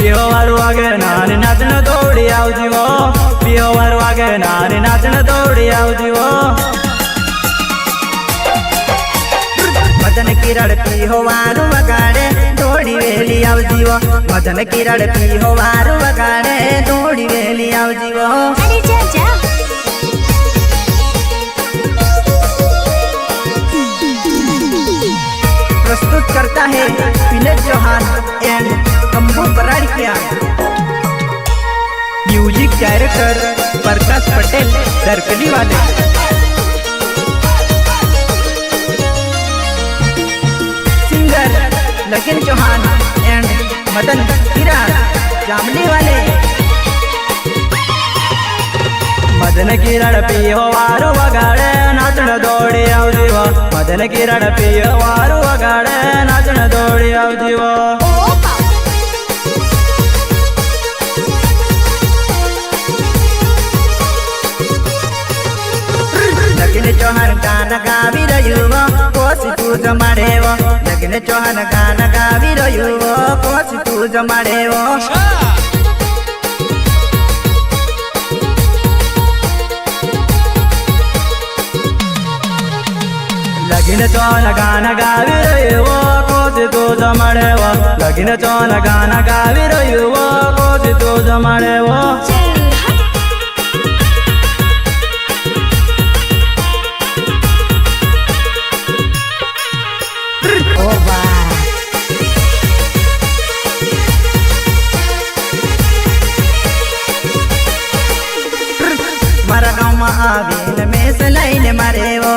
પીહોવાર વાગે નાની નાચણ દોડી આવજી હો પીહોવાર વાગે નાની નાચણ દોડી આવજી હો મદન કિરણ પીહોવાર વગાડે દોડી વેલી આવજી હો મદન કિરણ પીહોવાર વગાડે દોડી વેલી આવજી હો अरे जा जा प्रस्तुत करता है विनय चौहान एंड कंबू बराड़किया म्यूजिक डायरेक्टर प्रकाश पटेल दरकली वाले सिंगर लगन चौहान एंड मदन किरण जामली वाले मदन किरण पीहोवार वगाड़े नाचण दौड़ी आवजी हो मदन किरण पीहोवार वगाड़े नाचण दौड़ी आवजी हो लगन चौहान गाना गावी रह्यो कोसी तू जमाड़ेवो लगन चौहान गाना गावी रह्यो कोसी तू जमाड़ेवो लगिन चौन गाना गावी रह्यो कोसी तू जमाड़ेवो लगिन चौन गाना गावी रह्यो कोसी तू जमाड़ेवो मारा गाँव में आवीन में से लाइन मारे वो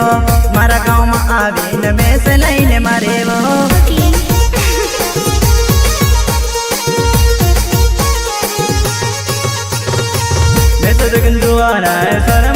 मारा गाँव में आवीन में से लाइन मारे वो मैं तो जगन जुआना है सर